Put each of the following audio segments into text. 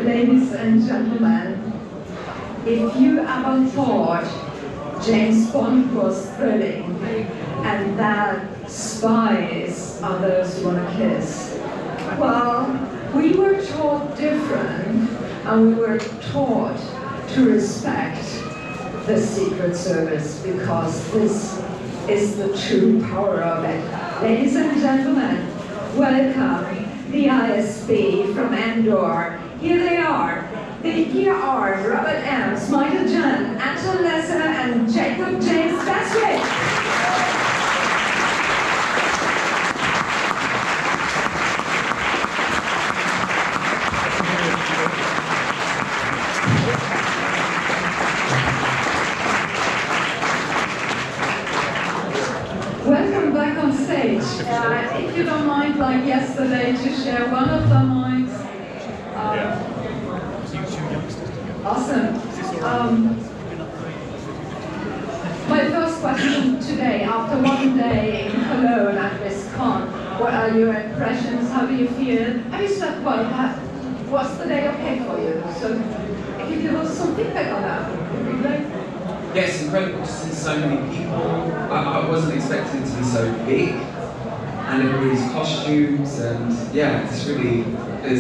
Ladies and gentlemen, if you ever thought James Bond was thrilling and that spies are those you want to kiss, well, we were taught different, and we were taught to respect the Secret Service because this is the true power of it. Ladies and gentlemen, welcome the ISB from Andor. Here they are. Here are Robert Emms, Jenn, Anton and Jacob James Beswick. Welcome back on stage. If you don't mind, like yesterday, to share one of the mics. Awesome. My first question today, after one day in Cologne at BlizzCon, what are your impressions? How do you feel? Have you said, well, was the day okay for you? So, if you give us some feedback on that, would be great. Yes, incredible to see so many people. I wasn't expecting it to be so big, and everybody's costumes, and yeah, it's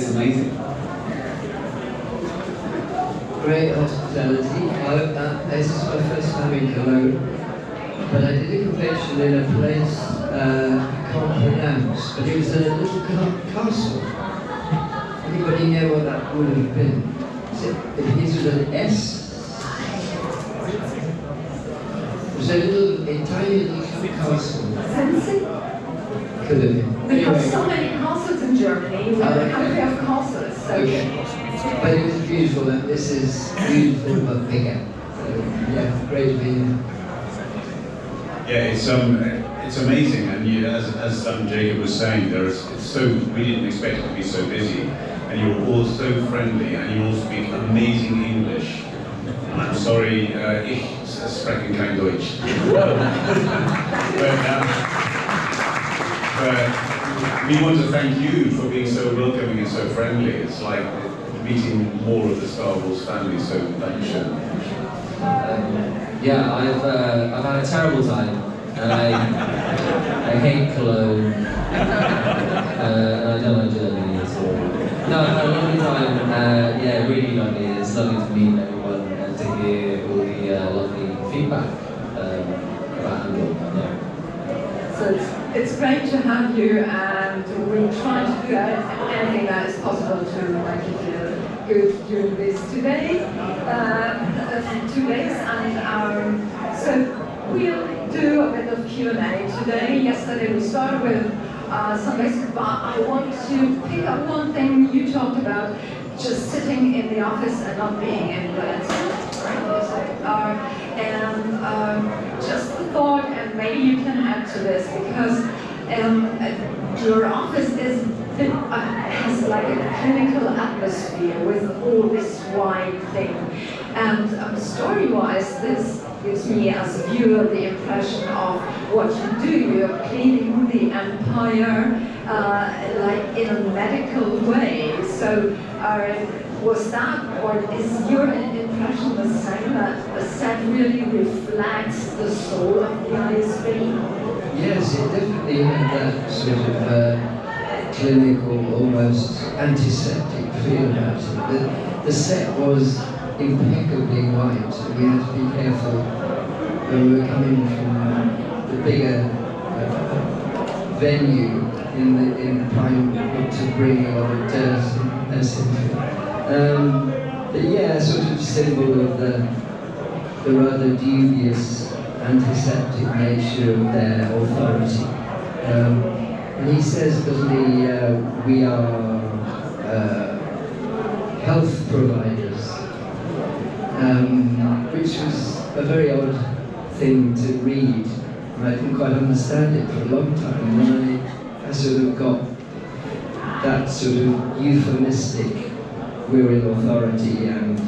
amazing. Great hospitality. This is my first time in Cologne, but I did a convention in a place I can't pronounce, but it was a little castle. Anybody know what that would have been? It begins with an S. It was a tiny little castle. Could have been. We have so many castles in Germany. We're a country of castles. So okay. But it was beautiful, and this is beautiful but bigger. Yeah, great to be here. Yeah, it's amazing, and as Jacob was saying, we didn't expect it to be so busy, and you were all so friendly, and you all speak amazing English. And I'm sorry, ich spreche kein Deutsch. but we want to thank you for being so welcoming and so friendly. It's like meeting more of the Star Wars family, so thank you. Yeah, I've had a terrible time, and I hate Cologne, and I don't like Germany at all. No, I've had a lovely time. Yeah, really lovely. It's lovely to meet everyone and to hear all the lovely feedback about Andor. Yeah. So it's great to have you, and we try to do anything that is possible to make you feel good during these 2 days. 2 days, and so we'll do a bit of Q&A today. Yesterday we started with some basic, but I want to pick up one thing you talked about, just sitting in the office and not being in bed. And just the thought, and maybe you can add to this, because your office has like a clinical atmosphere with all this wide thing. And story-wise, this gives me as a viewer the impression of what you do. You're cleaning the empire like in a medical way. So was that, or is your impression the same, that the set really reflects the soul of the ISB? Yes, it definitely had that sort of clinical, almost antiseptic feel about it. The set was impeccably white, and we had to be careful when we were coming from the bigger venue in the prime, not to bring a lot of dirt and acid. But yeah, sort of symbol of the rather dubious antiseptic nature of their authority. And he says, doesn't he, we are health providers, which was a very odd thing to read, and I didn't quite understand it for a long time. And then I sort of got that sort of euphemistic, we're in authority and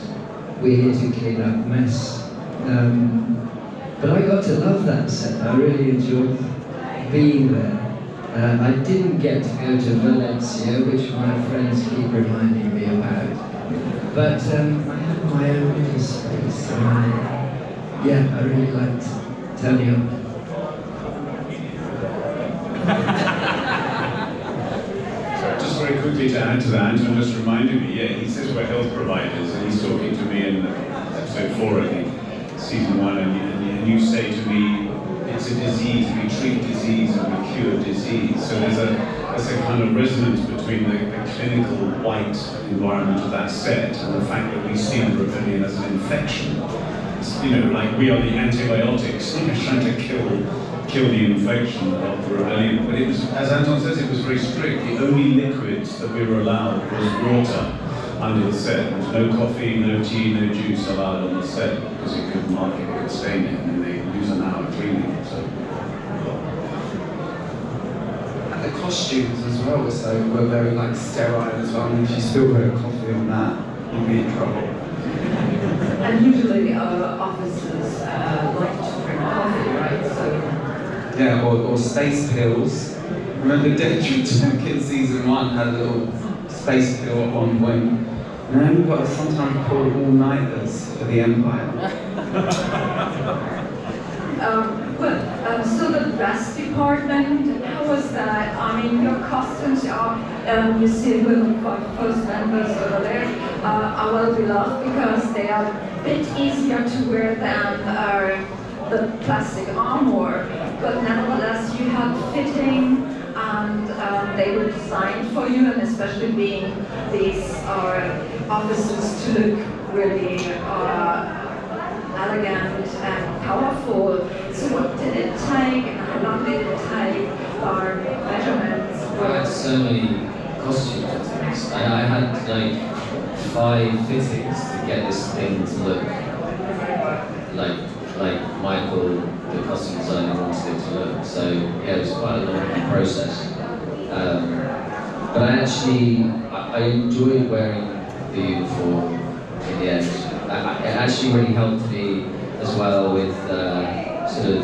we're here to clean up mess. But I got to love that set. I really enjoyed being there. I didn't get to go to Valencia, which my friends keep reminding me about. But I had my own little space, and I really liked turning up. Just very quickly to add to that, Anton just reminded me, he says we're health providers, and he's talking to me in episode 4, I think, season 1, and you say to me, it's a disease, we treat disease and we cure disease. So there's a kind of resonance between the clinical white environment of that set and the fact that we see the rebellion as an infection. It's, like we are the antibiotics, trying to kill the infection of the rebellion. But it was, as Anton says, it was very strict. The only liquids that we were allowed was water under the set. There was no coffee, no tea, no juice allowed on the set because it could mark it, it could stain it, and they lose an hour cleaning it. So. And the costumes as well were very sterile as well. And if you spilled a coffee on that, you'd be in trouble. And usually officers like to drink coffee, right? So. Yeah, or space pills. Remember Deadwood in season 1 had a little space pill at one point. And then we've got to sometimes pull all-nighters for the Empire. So the dress department, how was that? I mean, your costumes are, you see with first members over there, are well beloved because they are a bit easier to wear than the plastic armor, but nevertheless you had fitting and they were designed for you, and especially being these officers to look really elegant and powerful. So what did it take and how long did it take our measurements? I had so many costume fittings. I had 5 fittings to get this thing to look like Michael, the costume designer, wanted it to look. So it was quite a long process. But I enjoyed wearing the uniform in the end. It actually really helped me as well with sort of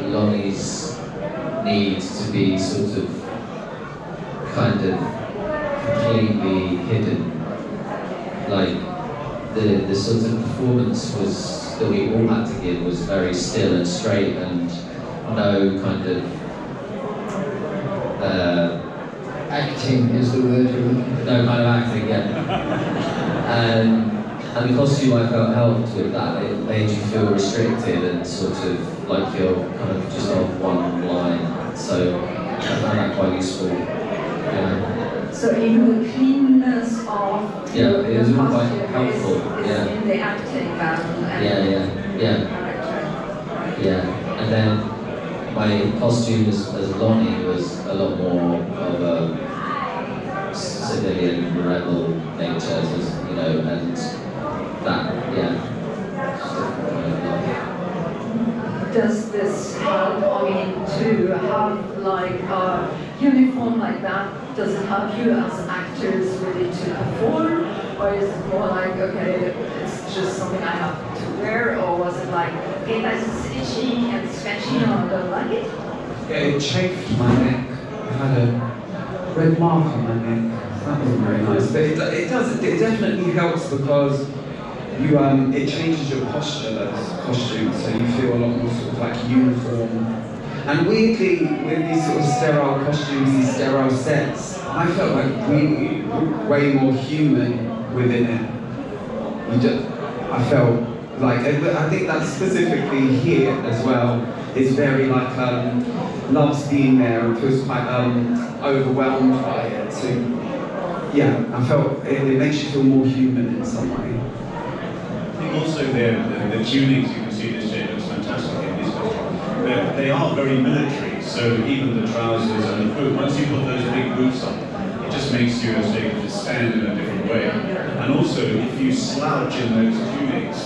Lonnie's need to be sort of kind of completely hidden. The sort of performance that we all had to give was very still and straight, and no kind of Acting is the word you're looking for. no kind of acting, yeah. And the costume I felt helped with that. It made you feel restricted and sort of like you're kind of just on one line. So I found that quite useful. Yeah. So even the cleanness of It was all quite costume helpful. is in the acting and Yeah. And then my costume as Lonnie was a lot more of a civilian rebel nature, and that, Does this help, to have a uniform like that? Does it help you as actors really to perform? Or is it more okay, it's just something I have to wear? Or was it okay, that's itchy and scratchy and I don't like it? Yeah, it chafed my neck. I had a red mark on my neck. That wasn't very nice. But it definitely helps because it changes your posture as costumes, so you feel a lot more sort of uniform. And weirdly, with these sort of sterile costumes, these sterile sets, I felt really way more human within it. I felt I think that specifically here as well is very loves being there and feels quite overwhelmed by it. So I felt it makes you feel more human in some way. I think also the tunings, you can see this shape looks fantastic in these costumes. They are very military, so even the trousers and the boot, once you put those big boots on, it just makes you as able to stand in a different way. And also, if you slouch in those tunics,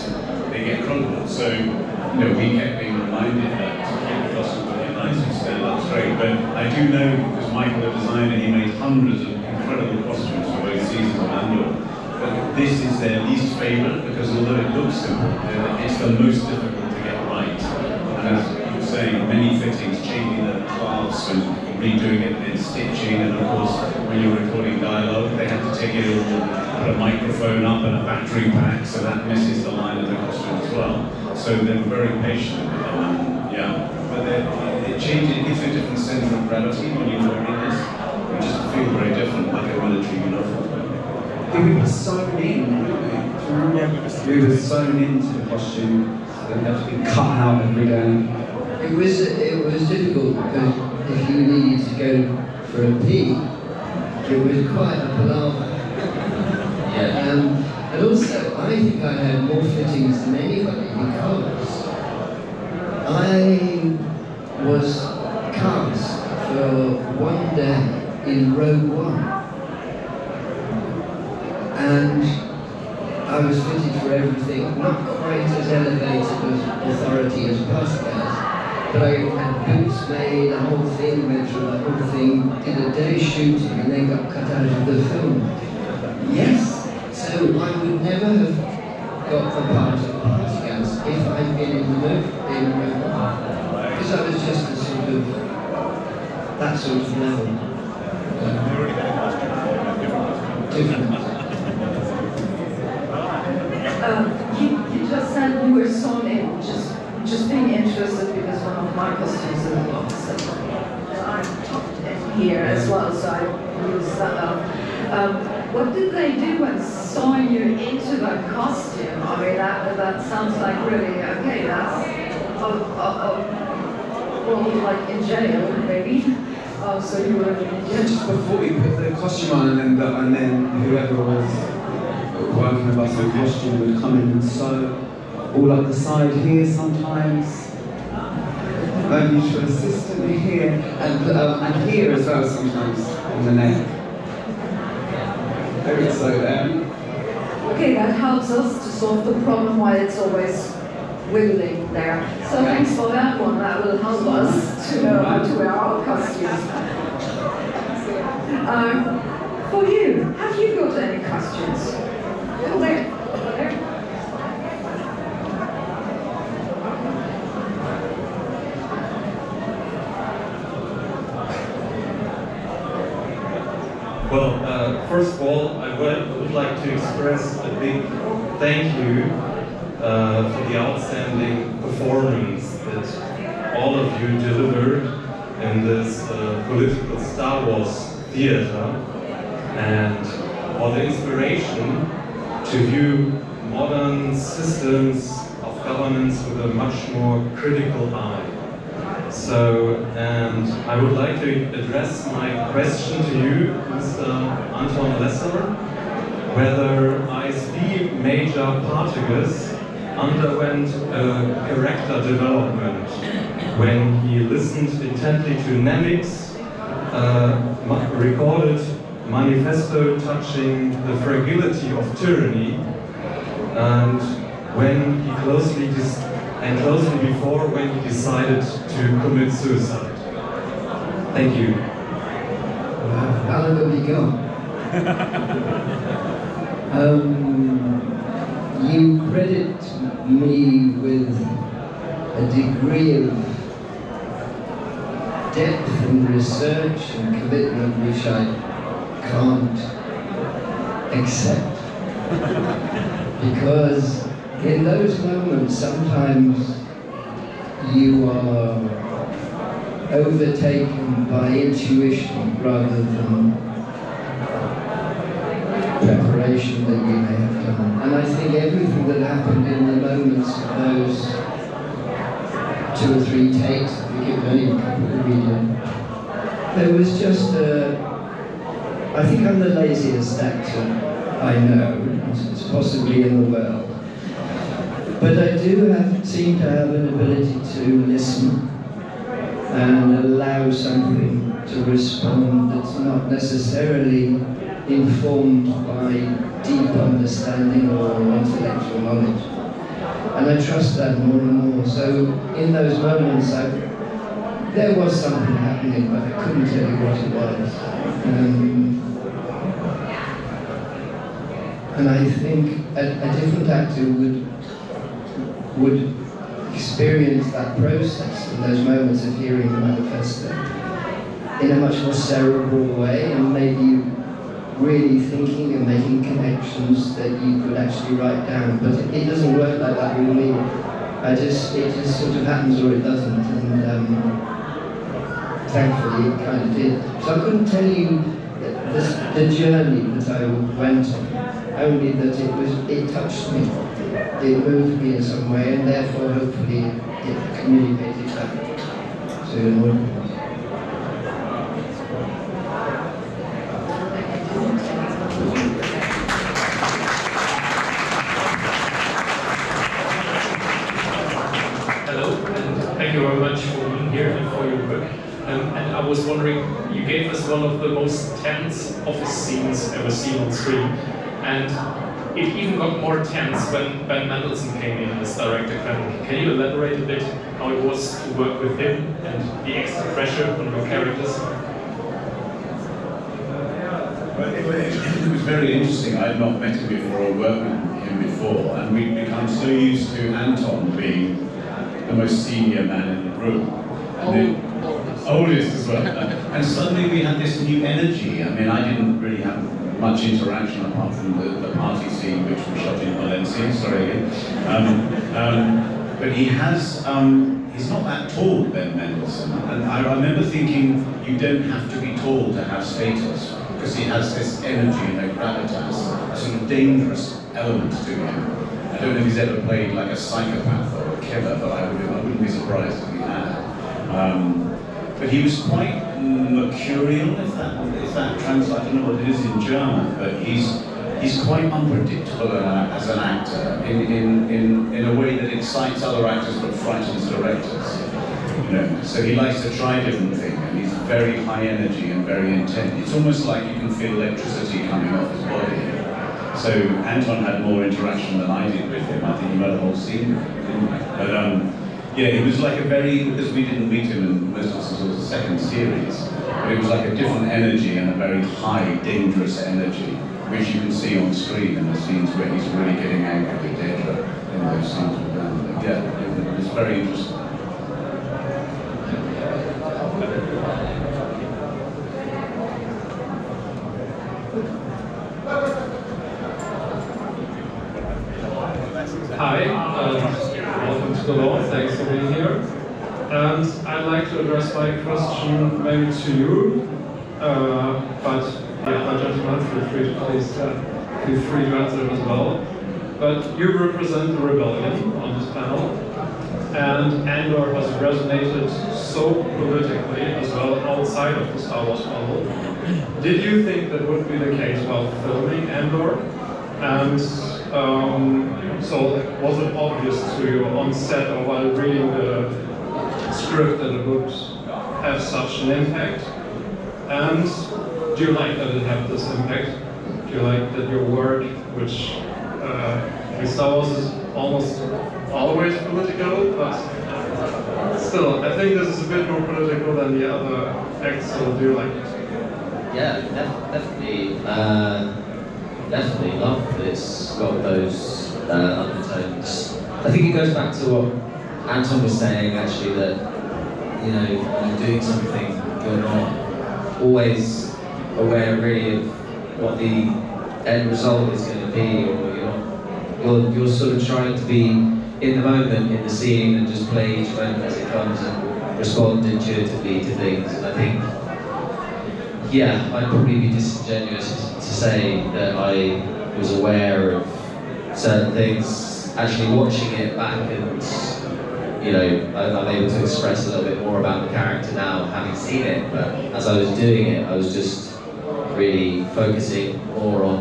they get crumpled. So, we kept being reminded that to keep the costume looking nice and stand up straight. But I do know, because Michael, the designer, he made hundreds of incredible costumes for both seasons of Andor. But this is their least favourite, because although it looks simple, it's the most difficult to get right. And as you were saying, many fittings, changing the clasps and redoing it in stitching, and of course, when you're recording dialogue, they have to take it all, put a microphone up and a battery pack, so that misses the line of the costume as well. So they're very patient with them, and yeah. But it changes, it gives you a different center of gravity when you're wearing this. You just feel very different, like a military uniform. We were sewn in, weren't we? We were sewn into the costume, so they had to be cut out every day. It was difficult because if you needed to go for a pee, it was quite a palaver. Yeah. And also, I think I had more fittings than anybody because I was cast for one day in Rogue One. And I was fitted for everything, not quite as elevated as authority as past guys, but I had boots made, the whole thing, went through the whole thing, did a day's shooting and then got cut out of the film. Yes, so I would never have got the part of past guys if I'd been in the movie, because I was just a sort of, that sort of level. Different. You just said you were sewn in, just being interested because one of my costumes is the opposite. And I'm tucked in here as well, so I use that up. What did they do when sewing you into the costume? I mean, that sounds like really, okay, that's, well, like in jail, maybe. So you were Yeah, just before we put the costume on, and then whoever was working with us in costume would come in and sew all up the side here sometimes. Unusual assistant here, and here as well sometimes on the neck. Very so there. okay, that helps us to solve the problem why it's always wiggling there. So thanks for that one. That will help us to know how to wear our costumes. For you, have you got any costumes? Over there. Over there. Well, first of all, I would like to express a big thank you for the outstanding performance that all of you delivered in this political Star Wars theater, and for the inspiration to view modern systems of governance with a much more critical eye. So, and I would like to address my question to you, Mr. Anton Lesser, whether ISB Major Partagas underwent a character development when he listened intently to Nemic's recorded manifesto touching the fragility of tyranny, and when he closely before when he decided to commit suicide. Thank you. How long have you got? You credit me with a degree of depth and research and commitment which I can't accept. Because in those moments, sometimes you are overtaken by intuition rather than preparation that you may have done. And I think everything that happened in the moments of those 2 or 3 takes, I think it was only a couple that we did, there was just I think I'm the laziest actor I know, it's possibly in the world. But I do seem to have an ability to listen and allow something to respond that's not necessarily informed by deep understanding or intellectual knowledge. And I trust that more and more. So in those moments, there was something happening, but I couldn't tell you what it was. And I think a different actor would experience that process and those moments of hearing the manifesto in a much more cerebral way, and maybe really thinking and making connections that you could actually write down. But it doesn't work like that with me. It just sort of happens or it doesn't, and thankfully it kind of did. So I couldn't tell you the journey that I went on, only that it touched me, it moved me in some way, and therefore hopefully it communicated back to an audience. Thank you very much for being here and for your work. And I was wondering, you gave us one of the most tense office scenes ever seen on screen, and it even got more tense when Ben Mendelsohn came in as director. Can you elaborate a bit how it was to work with him and the extra pressure on your characters? Well, it was very interesting. I had not met him before or worked with him before, and we'd become so used to Anton being the most senior man in the room. Oldest as well. And suddenly we had this new energy. I mean, I didn't really have much interaction apart from the party scene, which we shot in Valencia, sorry again. But he has, he's not that tall, Ben Mendelsohn. And I remember thinking, you don't have to be tall to have status, because he has this energy and a gravitas, a sort of dangerous element to him. I don't know if he's ever played like a psychopath or a killer, but I wouldn't be surprised if he had. But he was quite mercurial, if that translates. I don't know what it is in German, but he's quite unpredictable as an actor in a way that excites other actors but frightens directors. You know, so he likes to try different things, and he's very high energy and very intense. It's almost like you can feel electricity coming off his body. So Anton had more interaction than I did with him. I think you had a whole scene with him, didn't you? But yeah, it was like a very, because we didn't meet him in most of us, it was the second series, but it was like a different energy and a very high, dangerous energy, which you can see on screen in the scenes where he's really getting angry with Dedra in those scenes with them. Yeah, it was very interesting. Hi, welcome to the law, thanks for being here. And I'd like to address my question maybe to you, but gentlemen, feel free to answer it as well. But you represent the rebellion on this panel, and Andor has resonated so politically as well outside of the Star Wars model. Did you think that would be the case while filming Andor? And so was it obvious to you on set or while reading the script that it would have such an impact? And do you like that it had this impact? Do you like that your work, which with Star Wars is almost always political, but still, I think this is a bit more political than the other acts, so do you like it? Yeah, definitely. Definitely love that it's got those undertones. I think it goes back to what Anton was saying, actually, that you know, when you're doing something, you're not always aware really of what the end result is going to be, or you're sort of trying to be in the moment, in the scene, and just play each moment as it comes and respond intuitively to things. And I think, yeah, I'd probably be disingenuous to say that I was aware of certain things. Actually watching it back, and you know, I'm able to express a little bit more about the character now, having seen it. But as I was doing it, I was just really focusing more on,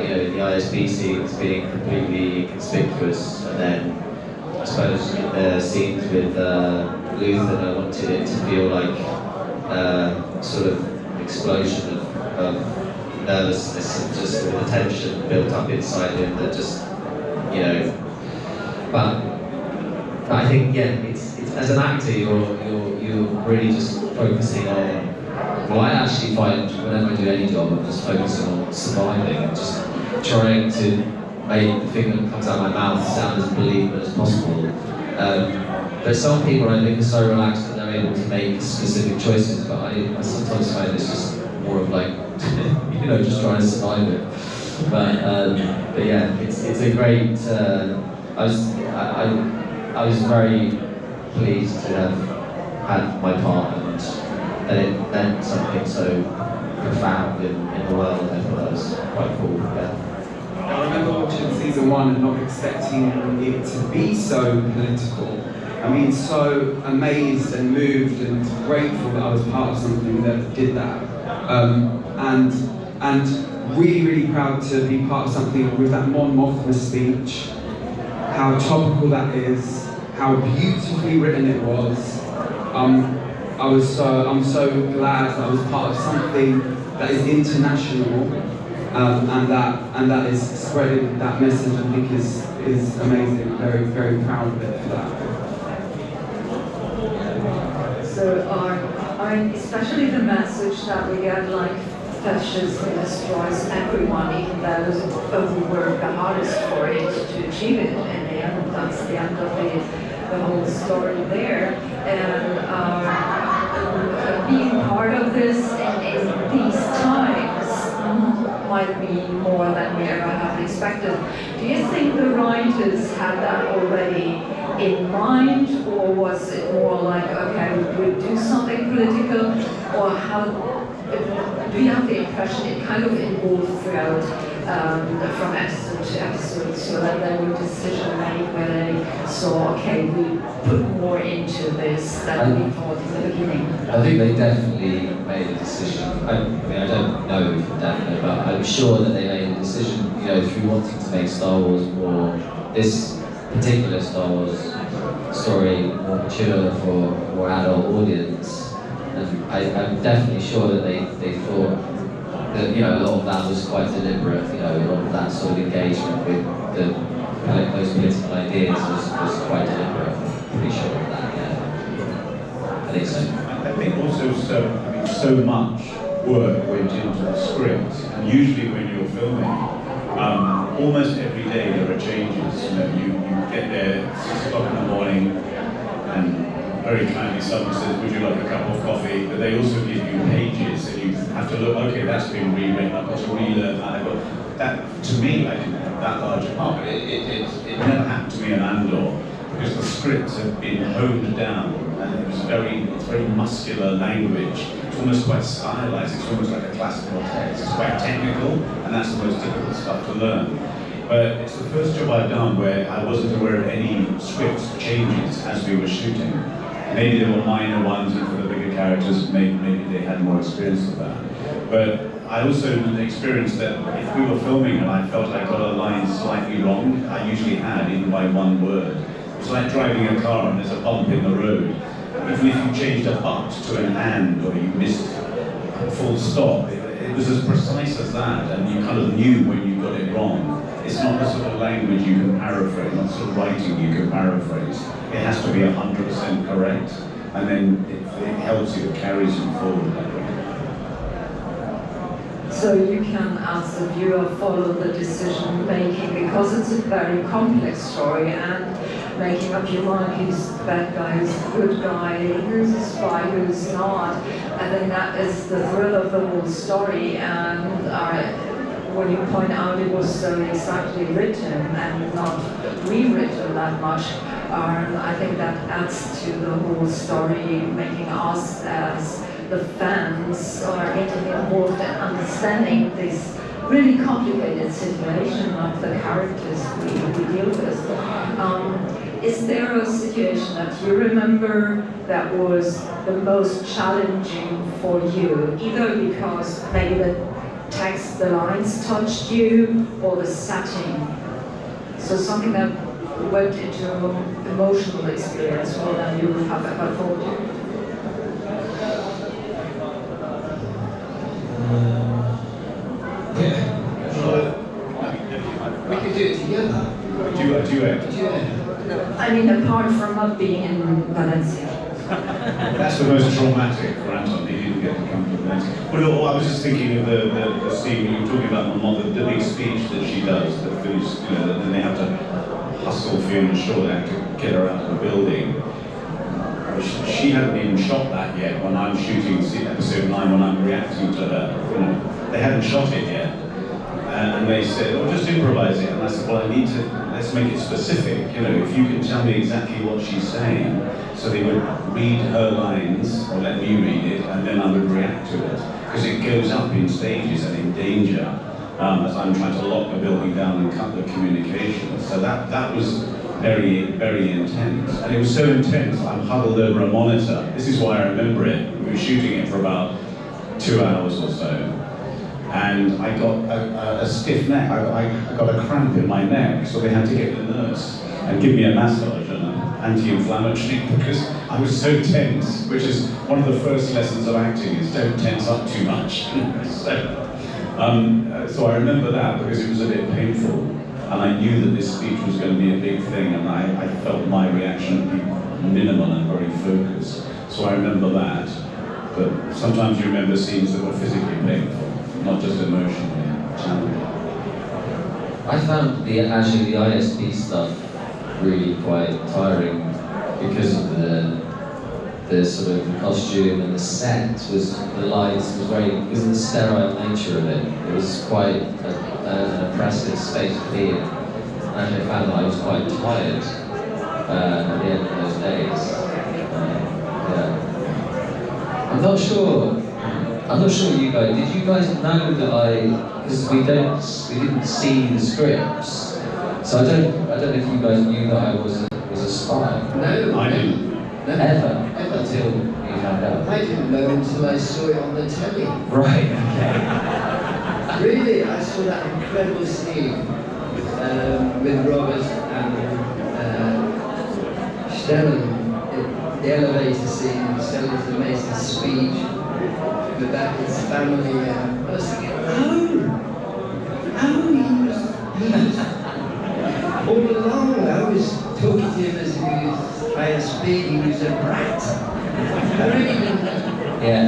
you know, the ISB scenes being completely conspicuous, and then I suppose in the scenes with Luthen, I wanted it to feel like sort of explosion of nervousness and just the tension built up inside him that just, you know. But I think, yeah, it's as an actor, you're really just focusing on. Well, I actually find whenever I do any job, I'm just focusing on surviving and just trying to make the thing that comes out of my mouth sound as believable as possible. There's some people I think are so relaxed that they're able to make specific choices, but I sometimes find it's just more of like, you know, just trying to survive it. But yeah, it's a great. I was very pleased to have had my part, and that it meant something so profound in the world. I thought that was quite cool. Yeah. I remember watching season 1 and not expecting it to be so political. I mean, so amazed and moved and grateful that I was part of something that did that. And really, really proud to be part of something with that Mon Mothma speech, how topical that is, how beautifully written it was. I'm so glad that I was part of something that is international. And that is spreading that message, I think is amazing. Very, very proud of it for that. So especially the message that we get, like, fascism destroys everyone, even those who work the hardest for it to achieve it. In the end, that's the end of the whole story there. And being part of this in these times might be more than we ever have expected. Do you think the writers had that already in mind, or was it more like, okay, we'll do something political, or how? Do you have the impression it kind of evolved throughout from episode to episode, so that there were decisions made where they saw, okay, we put more into this than we thought in the beginning? I think they definitely made a decision. I mean, I don't know for definite, but I'm sure that they made a decision, you know, through wanting to make Star Wars more, this particular Star Wars story more mature for a more adult audience. And I'm definitely sure that they thought that, you know, a lot of that was quite deliberate, you know, a lot of that sort of engagement with those political ideas was quite deliberate. I'm pretty sure of that, yeah. I think so. I think also so much work went into the script, and usually when you're filming, almost every day there are changes. You know, you get there at 6 o'clock in the morning, and very kindly someone says, would you like a cup of coffee? But they also give you pages, and you have to look, okay, that's been rewritten, I've got to relearn that. That, to me, I didn't have that large a part, but it never happened to me in Andor, because the scripts have been honed down, and it's very muscular language. It's almost quite stylized, it's almost like a classical text. It's quite technical, and that's the most difficult stuff to learn. But it's the first job I've done where I wasn't aware of any script changes as we were shooting. Maybe there were minor ones, and for the bigger characters, maybe they had more experience of that. But I also experienced that if we were filming and I felt I got a line slightly wrong, I usually had, even by one word. It's like driving a car and there's a bump in the road. Even if you changed a but to an and, or you missed a full stop, it was as precise as that, and you kind of knew when you got it wrong. It's not the sort of language you can paraphrase, not the sort of writing you can paraphrase. It has to be 100% correct, and then it helps you, it carries you forward that way. So you can, as a viewer, follow the decision making, because it's a very complex story, and making up your mind who's the bad guy, who's the good guy, who's a spy, who's not. I think that is the thrill of the whole story, and when you point out it was so exactly written and not rewritten that much, I think that adds to the whole story, making us as the fans are getting involved in understanding this really complicated situation of the characters we deal with. Is there a situation that you remember that was the most challenging for you, either because maybe the text, the lines touched you, or the setting? So something that went into an emotional experience more than you have ever thought. We could do it together. Duet. I mean, apart from not being in Valencia. That's the most traumatic for Anton. He didn't get to come to Valencia. Well, I was just thinking of the scene when you were talking about my mother, the big speech that she does, that finishes, you know, and they have to hustle Fiona Shaw, they had to get her out of the building. She hadn't even shot that yet when I'm shooting episode 9, when I'm reacting to her. You know, they hadn't shot it yet. And they said, oh, just improvise it. And I said, well, let's make it specific. You know, if you can tell me exactly what she's saying. So they would read her lines, or let me read it, and then I would react to it. Because it goes up in stages and in danger as I'm trying to lock the building down and cut the communication. So that was very, very intense. And it was so intense, I'm huddled over a monitor. This is why I remember it. We were shooting it for about 2 hours or so. And I got a stiff neck. I got a cramp in my neck, so they had to get the nurse and give me a massage and an anti-inflammatory because I was so tense, which is one of the first lessons of acting, is don't tense up too much. So I remember that because it was a bit painful. And I knew that this speech was going to be a big thing, and I felt my reaction would be minimal and very focused. So I remember that. But sometimes you remember scenes that were physically painful, not just emotionally challenging. I found the ISB stuff really quite tiring because of the sort of costume and the set was, the lights was very, because of the sterile nature of it. It was quite an oppressive space to be in. And I found that I was quite tired at the end of those days. Yeah. I'm not sure you guys, did you guys know that because we didn't see the scripts, so I don't know if you guys knew that I was a spy. No, I didn't. No. Ever until you found out. I didn't know until I saw it on the telly. Right, okay. Really, I saw that incredible scene with Robert and Stellan, the elevator scene, Stellan's amazing speech about his family. I was thinking, he was all along. I was talking to him as he was ISB, he was a brat. I really didn't know. Yeah,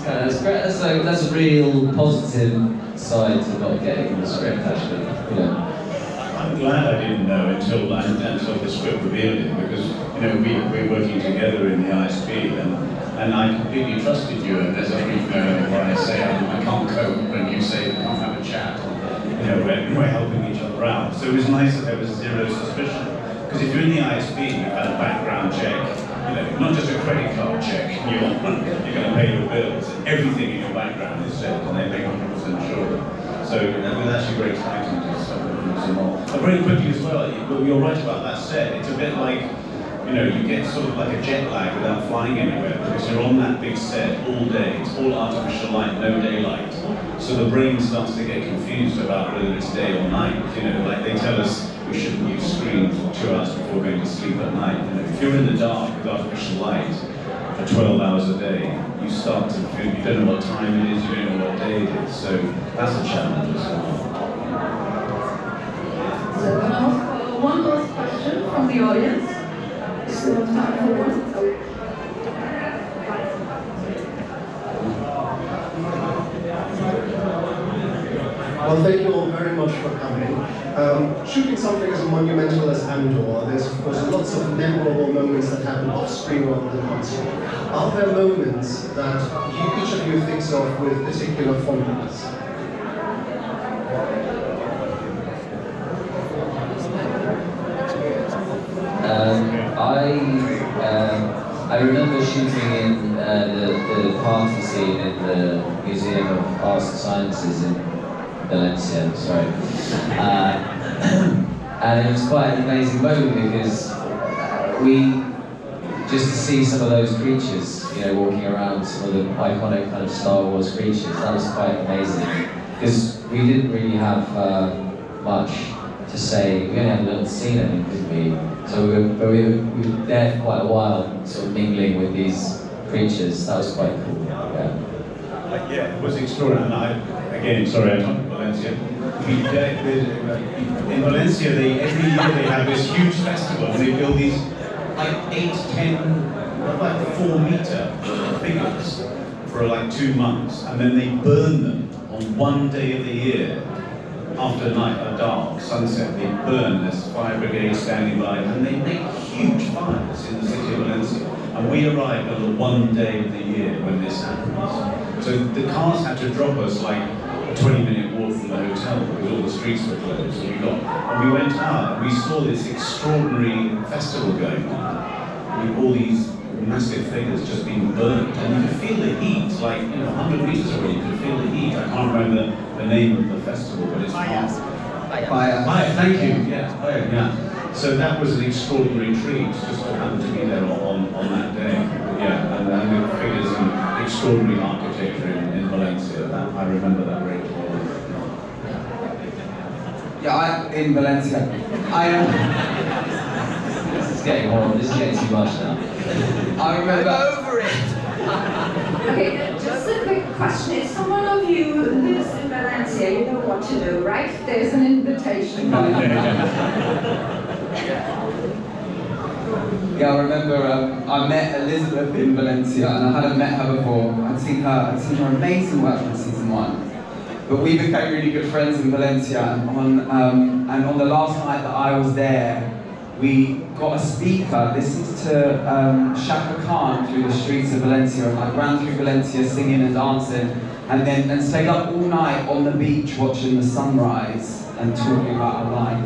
that's great. That's a real positive side to not getting the script, actually. You know. I'm glad I didn't know until the script revealed it, because we're working together in the ISB, and I completely trusted you. And there's a brief moment where I say I can't cope, and you say we can't have a chat. We're helping each other out. So it was nice that there was zero suspicion. Because if you're in the ISB, you've had a background check, not just a credit card check, you're going to pay your bills, and everything in your background is checked, and they make 100% sure. So it was actually very exciting to discover some more. But very quickly as well, you're right about that set. It's a bit like, you get sort of like a jet lag without flying anywhere, because you're on that big set all day. It's all artificial light, no daylight. So the brain starts to get confused about whether it's day or night. Like they tell us we shouldn't use screens for 2 hours before going to sleep at night. If you're in the dark with artificial light for 12 hours a day, you start to feel you don't know what time it is, you don't know what day it is. So that's a challenge as well. So I'm going to ask one last question from the audience. Still have time for one. Well, thank you all very much for coming. Shooting something as monumental as Andor, there's of course lots of memorable moments that happen off-screen rather than on-screen. Are there moments that each of you thinks of with particular fondness? I remember shooting in the party scene in the Museum of Arts and Sciences in Valencia, sorry. And it was quite an amazing moment because just to see some of those creatures, walking around, some of the iconic kind of Star Wars creatures, that was quite amazing. Because we didn't really have much to say. We only had a little scene, I think, didn't we? So we were there for quite a while, sort of mingling with these creatures. That was quite cool. Yeah, it was extraordinary. Again, sorry, Anton, Valencia. In Valencia, every year they have this huge festival, and they build these like 8, 10, like 4-meter figures for like 2 months, and then they burn them on one day of the year. after night, a dark sunset, they burn. There's fire brigade standing by, and they make huge fires in the city of Valencia. And we arrived on the one day of the year when this happens. So the cars had to drop us like a 20-minute walk from the hotel because all the streets were closed. And we went out and we saw this extraordinary festival going on with all these massive figures just being burned, and you could feel the heat, like 100 meters away. You could feel the heat. I can't remember the name of the festival, but it's Fire. Thank you. Yeah, fire. Yeah. So that was an extraordinary treat, just to happen to be there on that day. Yeah, and the figures and extraordinary architecture in Valencia. I remember that very clearly. Yeah, in Valencia. This is getting horrible. This is getting too much now. I remember. I'm over it! Okay, just a quick question. If someone of you lives in Valencia, you know what to do, right? There's an invitation. Yeah, I remember I met Elizabeth in Valencia, and I hadn't met her before. I'd seen her amazing work in season 1. But we became really good friends in Valencia, and on the last night that I was there, we got a speaker, listened to Shaka Khan through the streets of Valencia, and I ran through Valencia singing and dancing, and stayed up all night on the beach watching the sunrise and talking about our life.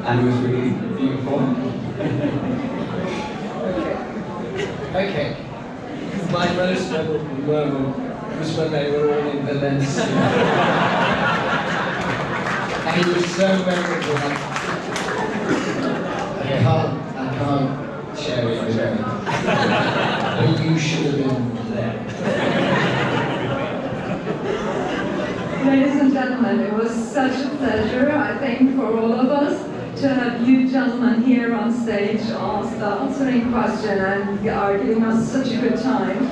And it was really beautiful. Okay. My most memorable moment was when they were all in Valencia. And it was so memorable. I can't share it with anyone. But you should have been there. Ladies and gentlemen, it was such a pleasure, I think, for all of us to have you gentlemen here on stage answering questions and are giving us such a good time.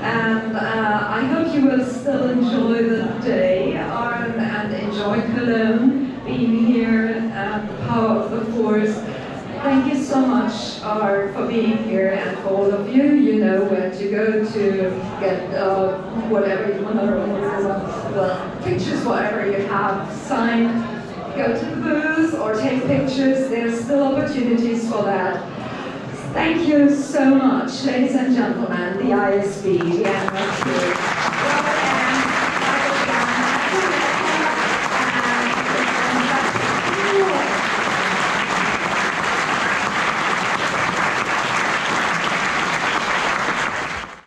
And I hope you will still enjoy the day and enjoy Cologne, being here at the Power of the Force. Thank you so much for being here, and for all of you, you know where to go to get whatever you want to, pictures, whatever you have signed. Go to the booth or take pictures. There's still opportunities for that. Thank you so much, ladies and gentlemen, the ISB, the Emms.